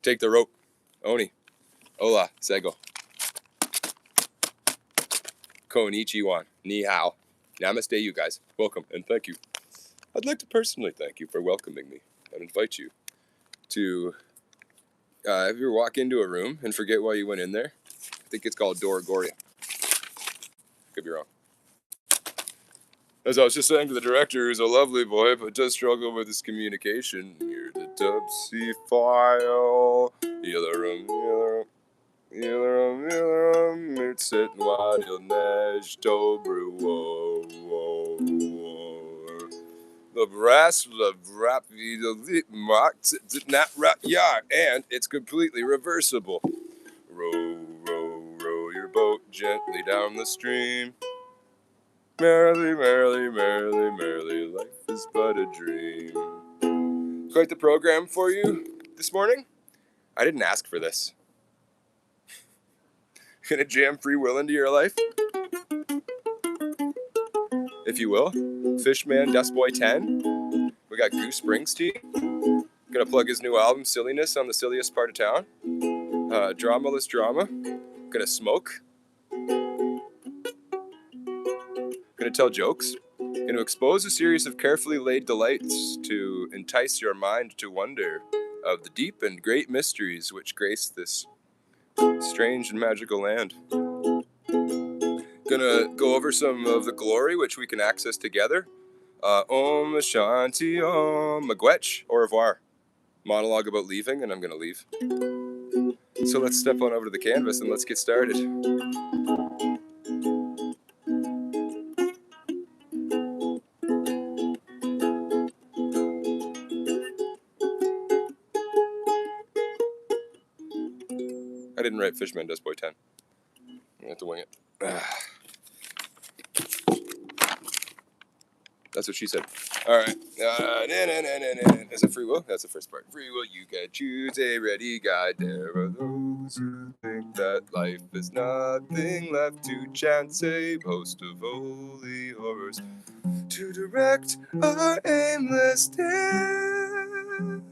Take the rope. Oni. Hola. Sego. Konnichiwa. Ni hao. Namaste, you guys. Welcome and thank you. I'd like to personally thank you for welcoming me and invite you to, if you walk into a room and forget why you went in there, I think it's called Dorogoria. Could be wrong. As I was just saying to the director, who's a lovely boy, but does struggle with his communication, here's the Dubsy file. It's it what you'll nesh dobro. The brass, the rap, the not rap yard, and it's completely reversible. Row, row, row your boat gently down the stream. Merrily, merrily, merrily, merrily, life is but a dream. Quite the program for you this morning. I didn't ask for this. Gonna jam free will into your life, if you will. Fishman, Dustboy 10. We got Goose Springsteen. Gonna plug his new album, Silliness, on the silliest part of town. Dramaless Drama. Gonna smoke. Gonna tell jokes. Gonna expose a series of carefully laid delights to entice your mind to wonder of the deep and great mysteries which grace this strange and magical land. Gonna go over some of the glory which we can access together. Om Shanti Om Magwetch, au revoir. Monologue about leaving, and I'm gonna leave. So let's step on over to the canvas and let's get started. I didn't write Fishman Dustboy 10. I have to wing it. That's what she said. All right. Is it free will? That's the first part. Free will, you can choose a ready guide. There are those who think that life is nothing left to chance, a host of holy horrors to direct our aimless dance.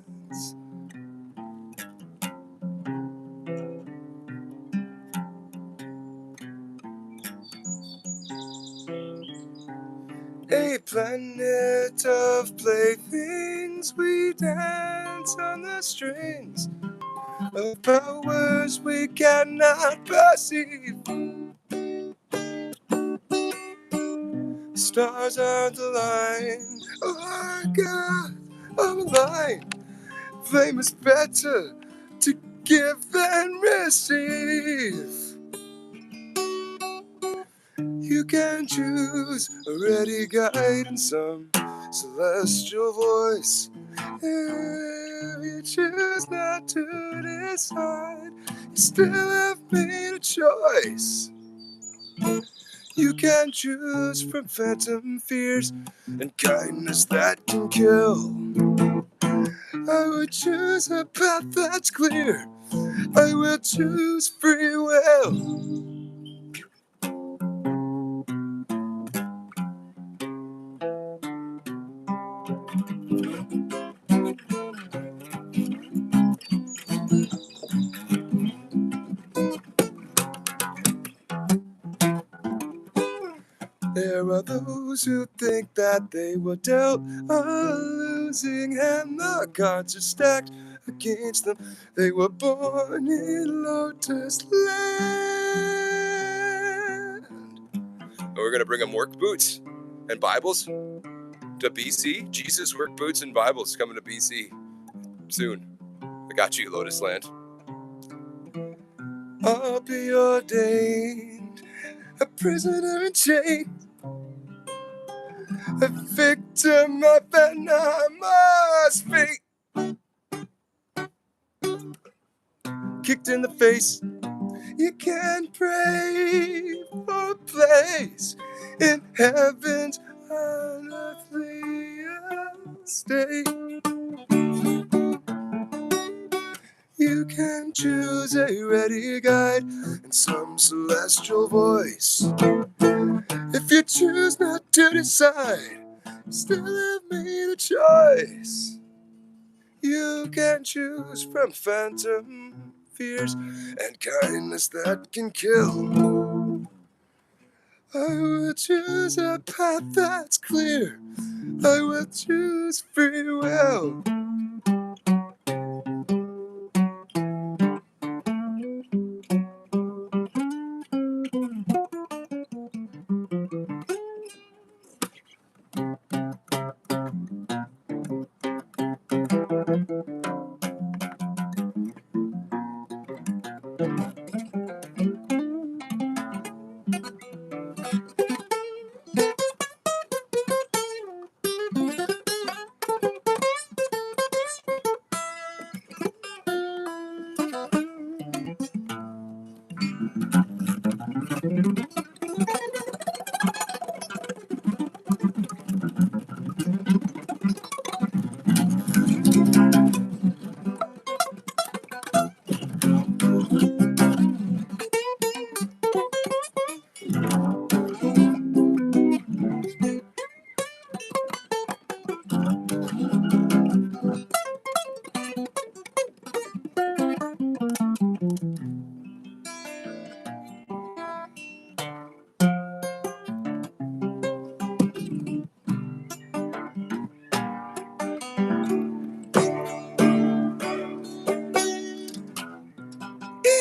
A planet of playthings, we dance on the strings of powers we cannot perceive. Stars aren't aligned, oh God, I'm aligned. Flame is better to give than receive. You can choose a ready guide and some celestial voice. If you choose not to decide, you still have made a choice. You can choose from phantom fears and kindness that can kill. I would choose a path that's clear. I will choose free will. There are those who think that they were dealt a losing hand. The cards are stacked against them. They were born in Lotus Land. We're going to bring them work boots and Bibles to BC. Jesus work boots and Bibles coming to BC soon. I got you, Lotus Land. I'll be ordained a prisoner in chains, a victim of venomous fate. Kicked in the face, you can pray for a place in heaven's unearthly state. You can choose a ready guide and some celestial voice. If you choose not to decide, you still have made a choice. You can choose from phantom fears and kindness that can kill. I will choose a path that's clear. I will choose free will.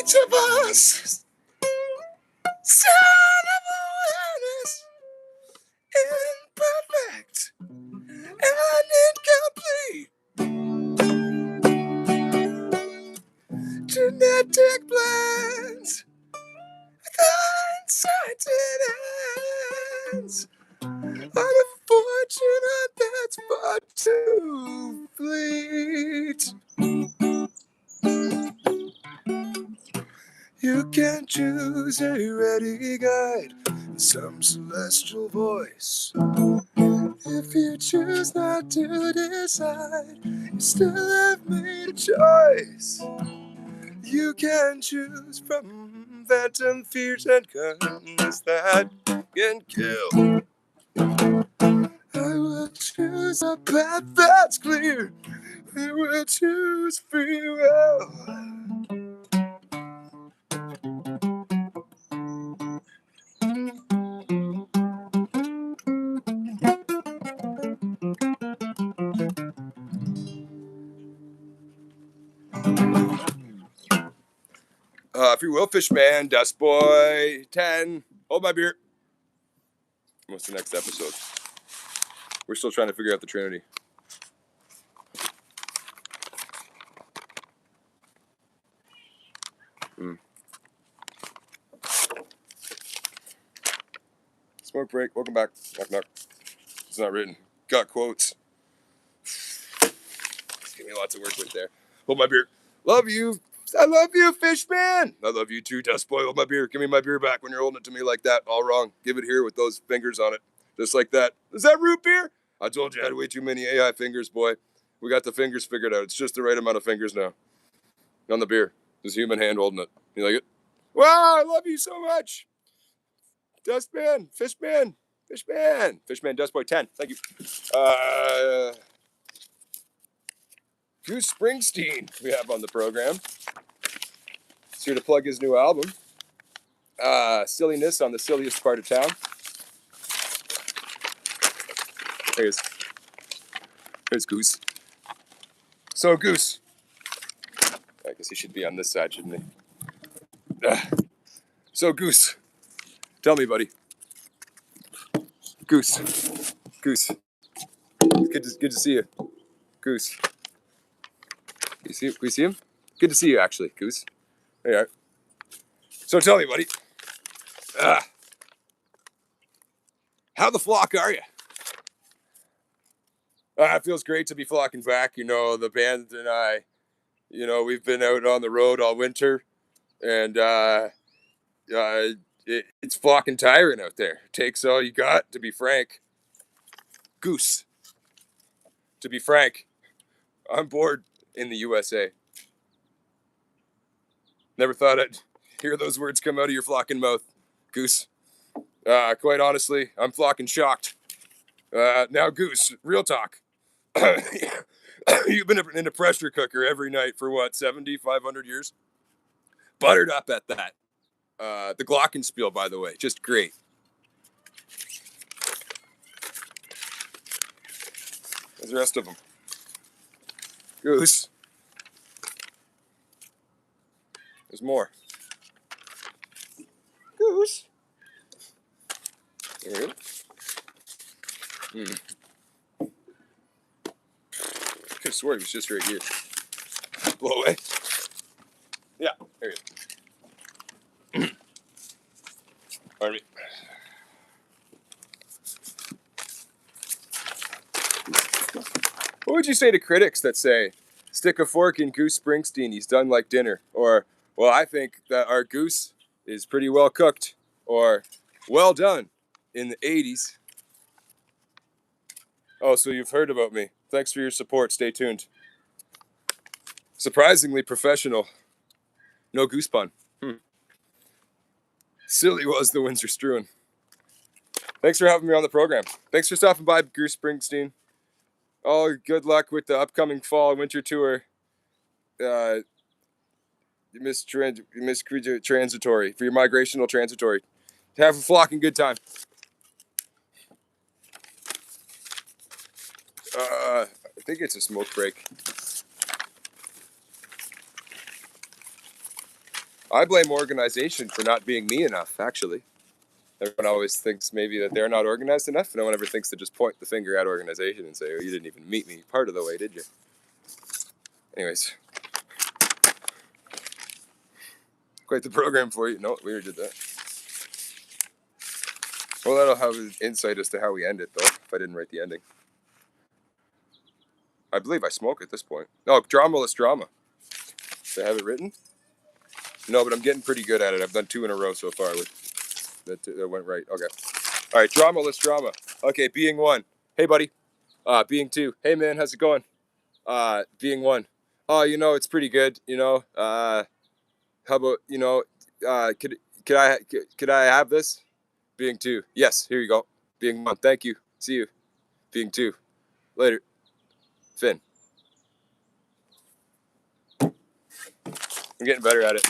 Each of us, son of awareness, imperfect and incomplete. Genetic blends, unsighted hands. Unfortunate, that's far too fleet. You can choose a ready guide, some celestial voice. If you choose not to decide, you still have made a choice. You can choose from phantom fears and kindness that can kill. I will choose a path that's clear. I will choose free will. Free will, Fishman, Dust Boy, 10. Hold my beer. What's the next episode? We're still trying to figure out the Trinity. Smoke break. Welcome back. Knock, knock. It's not written. Got quotes. Give me lots of work with there. Hold my beer. Love you. I love you, Fishman. I love you too, Dust Boy. Hold my beer. Give me my beer back when you're holding it to me like that. All wrong. Give it here with those fingers on it. Just like that. Is that root beer? I told you I had way too many AI fingers, boy. We got the fingers figured out. It's just the right amount of fingers now. On the beer. This human hand holding it. You like it? Wow, I love you so much. Dustman, Fishman, Fishman, Fishman, Dust Boy 10. Thank you. Bruce Springsteen we have on the program. He's here to plug his new album. Silliness on the silliest part of town. Here's Goose. So Goose. I guess he should be on this side, shouldn't he? So Goose. Tell me, buddy. Goose. Good to see you. Goose. Can you see him? Good to see you, actually, Goose. There you are. So tell me, buddy. How the flock are you? It feels great to be flocking back. You know, the band and I, we've been out on the road all winter, and it's flocking tiring out there. It takes all you got, to be frank. Goose. To be frank, I'm bored in the USA. Never thought I'd hear those words come out of your flocking mouth, Goose. Quite honestly, I'm flocking shocked. Now, Goose, real talk. You've been in a pressure cooker every night for what, 500 years? Buttered up at that. The Glockenspiel, by the way, just great. There's the rest of them. Goose. There's more. Goose. There it is. I could have sworn it was just right here. Blow away. Yeah, there you go. Pardon me. What would you say to critics that say, stick a fork in Goose Springsteen, he's done like dinner? Or, well, I think that our goose is pretty well cooked. Or, well done in the 80s. Oh, so you've heard about me. Thanks for your support. Stay tuned. Surprisingly professional. No goose pun. Silly was the Windsor Strewn. Thanks for having me on the program. Thanks for stopping by, Goose Springsteen. Oh, good luck with the upcoming fall winter tour. Miss Transitory, for your migrational transitory. Have a flocking good time. I think it's a smoke break. I blame organization for not being me enough, actually. Everyone always thinks maybe that they're not organized enough. No one ever thinks to just point the finger at organization and say, oh, you didn't even meet me part of the way, did you? Anyways. Quite the program for you. No, we already did that. Well, that'll have an insight as to how we end it, though, if I didn't write the ending. I believe I smoke at this point. No, Dramaless Drama. Do I have it written? No, but I'm getting pretty good at it. I've done 2 in a row so far. That went right. Okay. All right, Dramaless Drama. Okay, being 1. Hey, buddy. Being 2. Hey, man, how's it going? Being 1. Oh, it's pretty good. How about, could I have this? Being 2. Yes, here you go. Being 1. Thank you. See you. Being 2. Later. Finn. I'm getting better at it.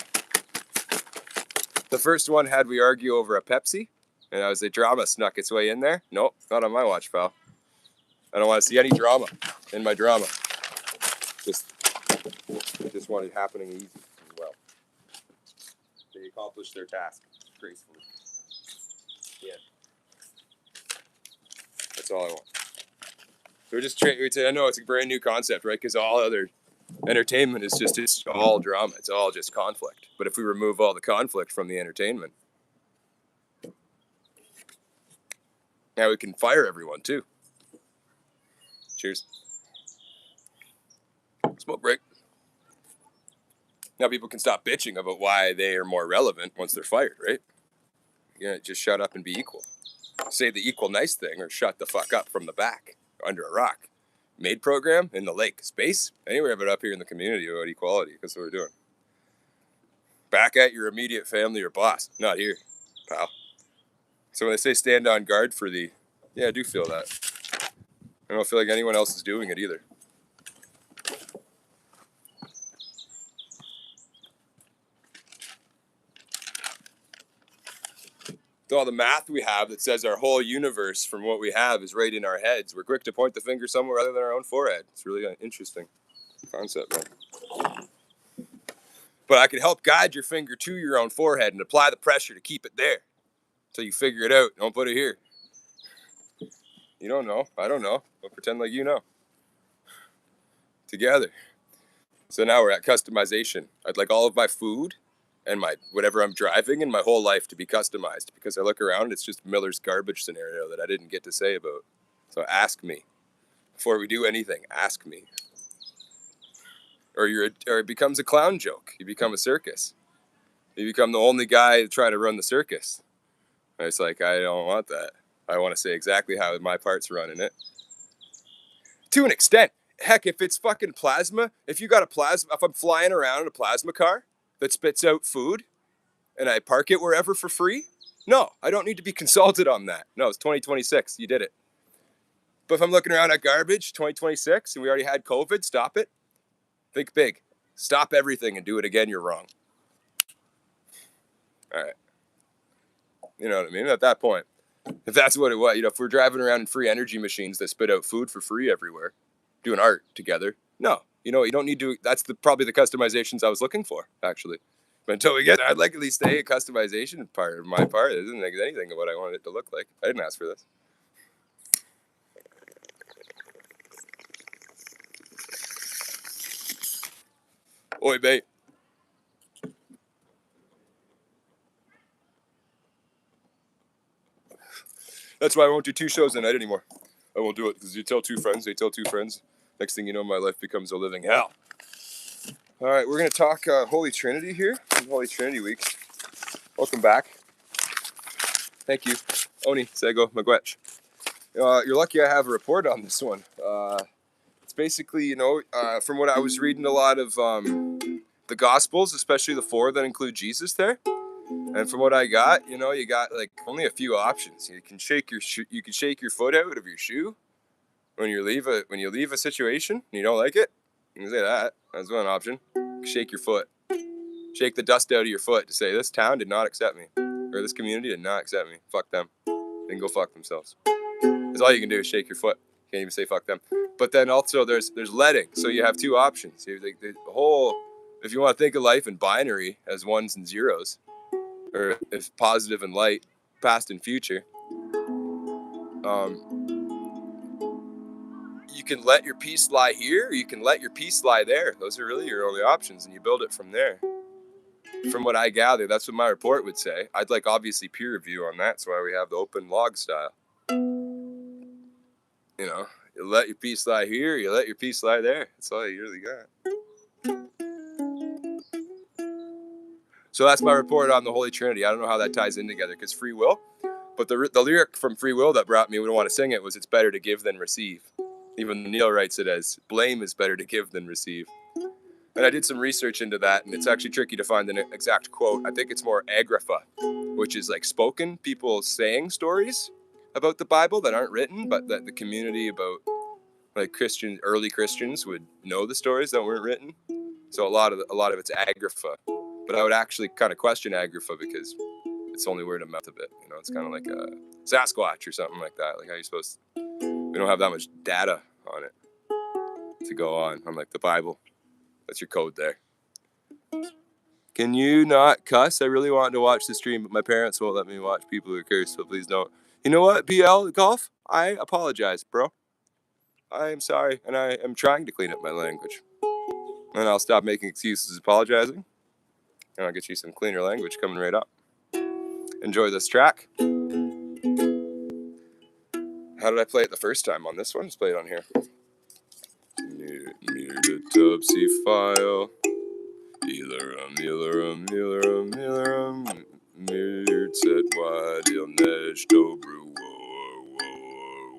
The first one had we argue over a Pepsi, and I was a drama snuck its way in there. Nope, not on my watch, pal. I don't want to see any drama in my drama. Just want it happening easy as well. They accomplished their task gracefully. Yeah. That's all I want. So I know it's a brand new concept, right? Because all other entertainment is it's all drama. It's all just conflict. But if we remove all the conflict from the entertainment, now we can fire everyone too. Cheers. Smoke break. Now people can stop bitching about why they are more relevant once they're fired, right? Just shut up and be equal. Say the equal nice thing or shut the fuck up from the back under a rock. MAID program in the lake, space, anywhere but up here in the community about equality. That's what we're doing. Back at your immediate family or boss, not here, pal. So when they say stand on guard for the, yeah, I do feel that. I don't feel like anyone else is doing it either. All the math we have that says our whole universe from what we have is right in our heads. We're quick to point the finger somewhere other than our own forehead. It's really an interesting concept, man. But I can help guide your finger to your own forehead and apply the pressure to keep it there until you figure it out. Don't put it here. You don't know. I don't know. I'll pretend like you know. Together. So now we're at customization. I'd like all of my food and my whatever I'm driving and my whole life to be customized, because I look around, it's just Miller's garbage scenario that I didn't get to say about. So ask me. Before we do anything, ask me. Or it becomes a clown joke. You become a circus. You become the only guy trying to run the circus. And it's like, I don't want that. I want to say exactly how my part's running it. To an extent. Heck, if it's fucking plasma, if I'm flying around in a plasma car that spits out food and I park it wherever for free, no, I don't need to be consulted on that. No, it's 2026. You did it. But if I'm looking around at garbage, 2026, and we already had COVID, stop it. Think big. Stop everything and do it again, you're wrong. All right. You know what I mean? At that point, if that's what it was, if we're driving around in free energy machines that spit out food for free everywhere, doing art together, no. You don't need to. That's probably the customizations I was looking for, actually. But until we get there, I'd like at least a customization part of my part. It doesn't make anything of what I wanted it to look like. I didn't ask for this. Oi, mate. That's why I won't do 2 shows a night anymore. I won't do it because you tell 2 friends, they tell 2 friends. Next thing you know, my life becomes a living hell. All right, we're going to talk Holy Trinity here. Holy Trinity week. Welcome back. Thank you. Oni, Sego, Magwetch. You're lucky I have a report on this one. It's basically, from what I was reading, a lot of the Gospels, especially the 4 that include Jesus there. And from what I got, you got like only a few options. You can shake your foot out of your shoe when you leave a situation and you don't like it. You can say that. That's one option. Shake your foot. Shake the dust out of your foot to say this town did not accept me, or this community did not accept me. Fuck them. They can go fuck themselves. That's all you can do is shake your foot. You can't even say fuck them. But then also there's letting. So you have 2 options. You have the whole, if you want to think of life in binary as 1s and 0s. Or if positive and light, past and future, you can let your peace lie here, or you can let your peace lie there. Those are really your only options, and you build it from there. From what I gather, that's what my report would say. I'd like obviously peer review on that. That's why we have the open log style. You let your peace lie here, you let your peace lie there. That's all you really got. So that's my report on the Holy Trinity. I don't know how that ties in together, because free will. But the lyric from Free Will that brought me, we don't want to sing it, was it's better to give than receive. Even Neil writes it as blame is better to give than receive. And I did some research into that, and it's actually tricky to find an exact quote. I think it's more agrapha, which is like spoken, people saying stories about the Bible that aren't written, but that the community about like early Christians would know the stories that weren't written. So a lot of it's agrapha. But I would actually kind of question agrapha because it's only word of mouth a bit. It's kind of like a Sasquatch or something like that. Like how you supposed to, we don't have that much data on it to go on like the Bible. That's your code there. Can you not cuss? I really wanted to watch the stream, but my parents won't let me watch people who curse, so please don't. You know what, BL Golf? I apologize, bro. I am sorry, and I am trying to clean up my language. And I'll stop making excuses apologizing, and I'll get you some cleaner language coming right up. Enjoy this track. How did I play it the first time on this one? Let's play it on here. Near the Tubsy file. Mir set wide il než dobru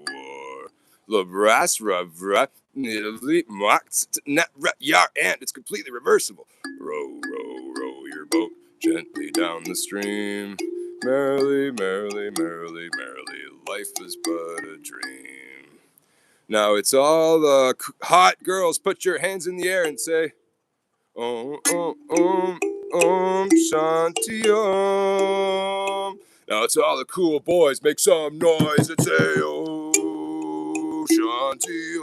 war. Labras ravra nidavli mox net yar ant. It's completely reversible. Row, row, row your boat gently down the stream. Merrily, merrily, merrily, merrily, life is but a dream. Now it's all the hot girls. Put your hands in the air and say, Shanti Om. Now it's all the cool boys. Make some noise and say, Shanti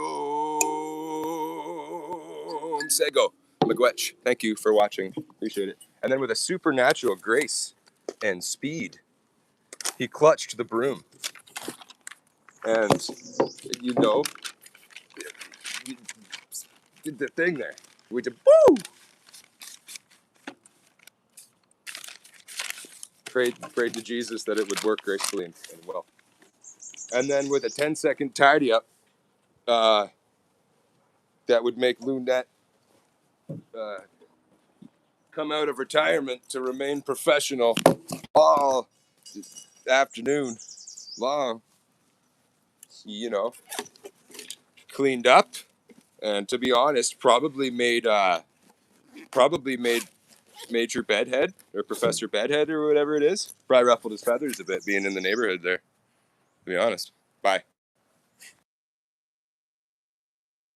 Om. Sego, Magwetch, thank you for watching. Appreciate it. And then with a supernatural grace and speed, he clutched the broom. And, he did the thing there. We did, woo! Prayed to Jesus that it would work gracefully and well. And then with a 10-second tidy up, that would make Lunette come out of retirement to remain professional all afternoon long. Cleaned up, and to be honest, probably made Major Bedhead or Professor Bedhead or whatever it is. Probably ruffled his feathers a bit being in the neighborhood there. To be honest. Bye.